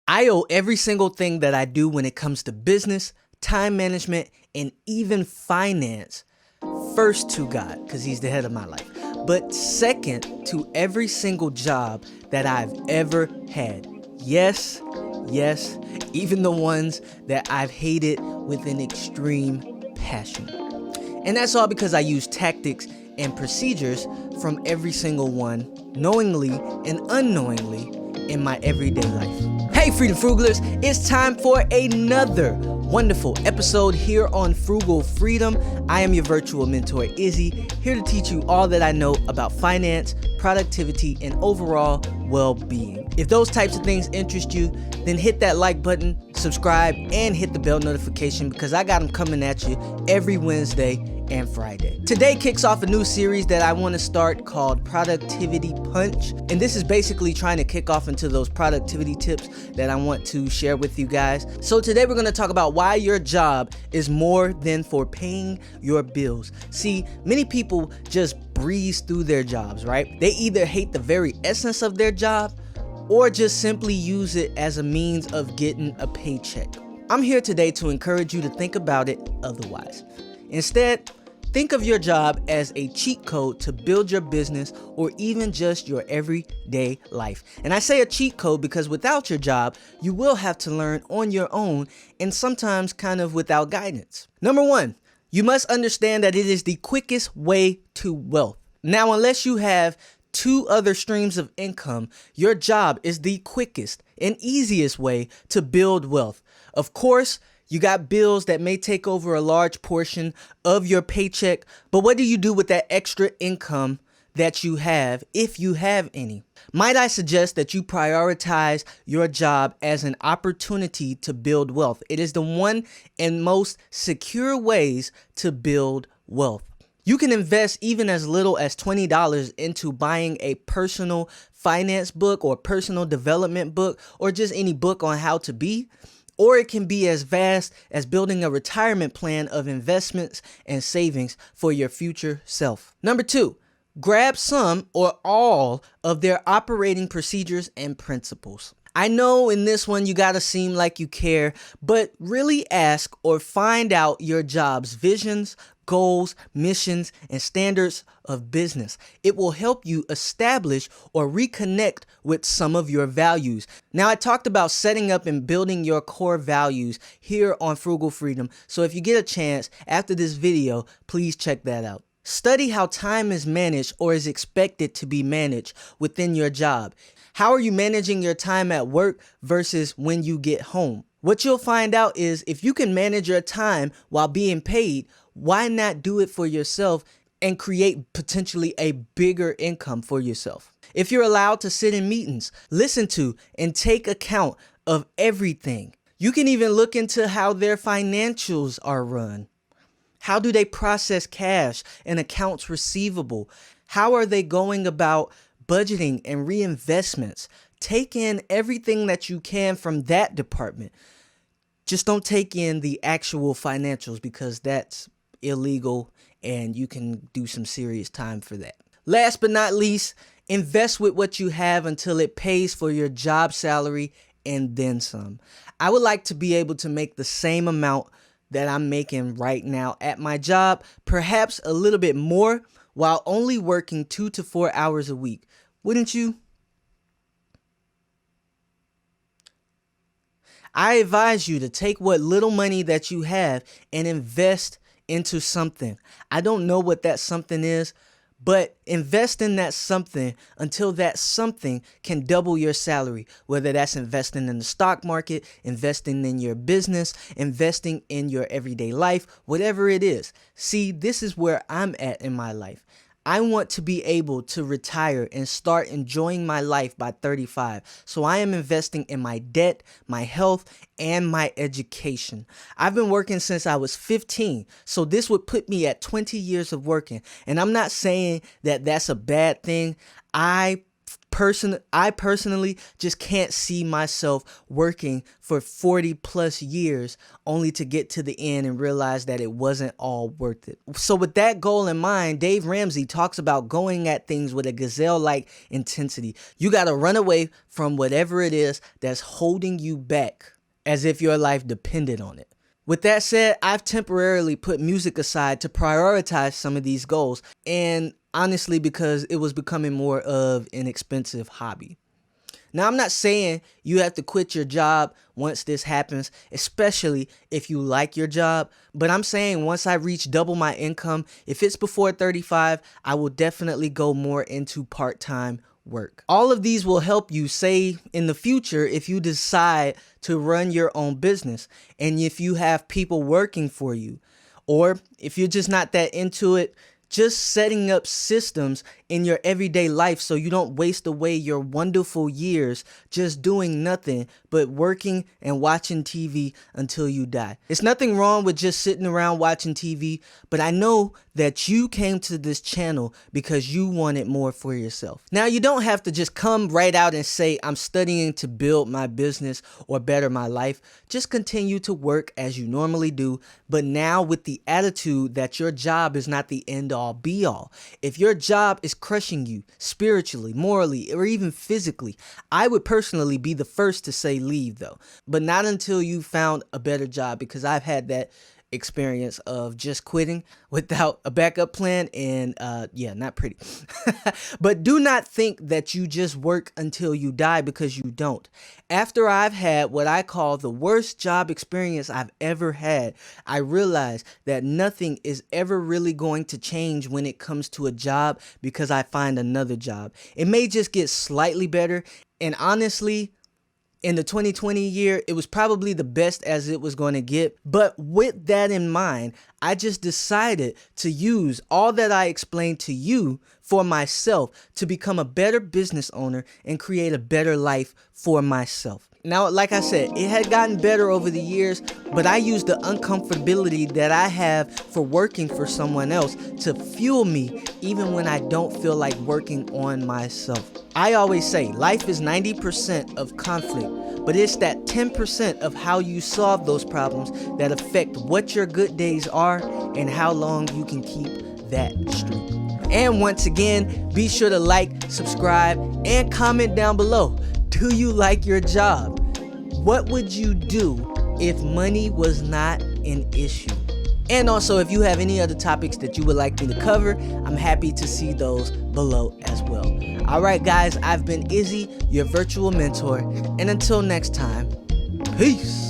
I owe every single thing that I do when it comes to business, time management, and even finance, first to God, because He's the head of my life, but second to every single job that I've ever had. Yes, yes, even the ones that I've hated with an extreme passion. And that's all because I use tactics and procedures from every single one, knowingly and unknowingly, in my everyday life. Hey Freedom Frugalers, it's time for another wonderful episode here on Frugal Freedom. I am your virtual mentor, Izzy, here to teach you all that I know about finance, productivity, and overall well-being. If those types of things interest you, then hit that like button, subscribe, and hit the bell notification because I got them coming at you every Wednesday and Friday. Today kicks off a new series that I want to start called Productivity Punch, and this is basically trying to kick off into those productivity tips that I want to share with you guys. So today we're going to talk about why your job is more than for paying your bills. See, many people just breeze through their jobs, right? They either hate the very essence of their job or just simply use it as a means of getting a paycheck. I'm here today to encourage you to think about it otherwise. Instead, think of your job as a cheat code to build your business or even just your everyday life. And I say a cheat code because without your job, you will have to learn on your own and sometimes kind of without guidance. Number one, you must understand that it is the quickest way to wealth. Now, unless you have two other streams of income, your job is the quickest and easiest way to build wealth. Of course, you got bills that may take over a large portion of your paycheck, but what do you do with that extra income that you have, if you have any? Might I suggest that you prioritize your job as an opportunity to build wealth? It is the one and most secure ways to build wealth. You can invest even as little as $20 into buying a personal finance book or personal development book or just any book on how to be. Or it can be as vast as building a retirement plan of investments and savings for your future self. Number two, grab some or all of their operating procedures and principles. I know in this one you gotta seem like you care, but really ask or find out your job's visions, goals, missions, and standards of business. It will help you establish or reconnect with some of your values. Now, I talked about setting up and building your core values here on Frugal Freedom. So if you get a chance after this video, please check that out. Study how time is managed or is expected to be managed within your job. How are you managing your time at work versus when you get home? What you'll find out is if you can manage your time while being paid, why not do it for yourself and create potentially a bigger income for yourself? If you're allowed to sit in meetings, listen to and take account of everything. You can even look into how their financials are run. How do they process cash and accounts receivable? How are they going about budgeting and reinvestments? Take in everything that you can from that department. Just don't take in the actual financials because that's illegal and you can do some serious time for that. Last but not least, invest with what you have until it pays for your job salary and then some. I would like to be able to make the same amount that I'm making right now at my job, perhaps a little bit more, while only working 2 to 4 hours a week. Wouldn't you? I advise you to take what little money that you have and invest into something. I don't know what that something is, but invest in that something until that something can double your salary, whether that's investing in the stock market, investing in your business, investing in your everyday life, whatever it is. See, this is where I'm at in my life. I want to be able to retire and start enjoying my life by 35. So I am investing in my debt, my health, and my education. I've been working since I was 15. So this would put me at 20 years of working. And I'm not saying that that's a bad thing. I I personally just can't see myself working for 40 plus years only to get to the end and realize that it wasn't all worth it. So with that goal in mind, Dave Ramsey talks about going at things with a gazelle-like intensity. You got to run away from whatever it is that's holding you back as if your life depended on it. With that said, I've temporarily put music aside to prioritize some of these goals, and honestly because it was becoming more of an expensive hobby. Now, I'm not saying you have to quit your job once this happens, especially if you like your job, but I'm saying once I reach double my income, if it's before 35, I will definitely go more into part-time work. All of these will help you, say, in the future if you decide to run your own business and if you have people working for you, or if you're just not that into it, just setting up systems in your everyday life so you don't waste away your wonderful years just doing nothing but working and watching TV until you die. It's nothing wrong with just sitting around watching TV, but I know that you came to this channel because you wanted more for yourself. Now, you don't have to just come right out and say, I'm studying to build my business or better my life. Just continue to work as you normally do, but now with the attitude that your job is not the end all be all. If your job is crushing you spiritually, morally, or even physically, I would personally be the first to say leave though, but not until you found a better job, because I've had that experience of just quitting without a backup plan, and yeah, not pretty. But do not think that you just work until you die, because you don't. After I've had what I call the worst job experience I've ever had, I realized that nothing is ever really going to change when it comes to a job because I find another job. It may just get slightly better, and honestly, in the 2020 year, it was probably the best as it was going to get. But with that in mind, I just decided to use all that I explained to you for myself to become a better business owner and create a better life for myself. Now, like I said, it had gotten better over the years, but I used the uncomfortability that I have for working for someone else to fuel me even when I don't feel like working on myself. I always say life is 90% of conflict, but it's that 10% of how you solve those problems that affect what your good days are and how long you can keep that streak. And once again, be sure to like, subscribe, and comment down below. Do you like your job? What would you do if money was not an issue? And also, if you have any other topics that you would like me to cover, I'm happy to see those below as well. All right, guys, I've been Izzy, your virtual mentor, and until next time, peace.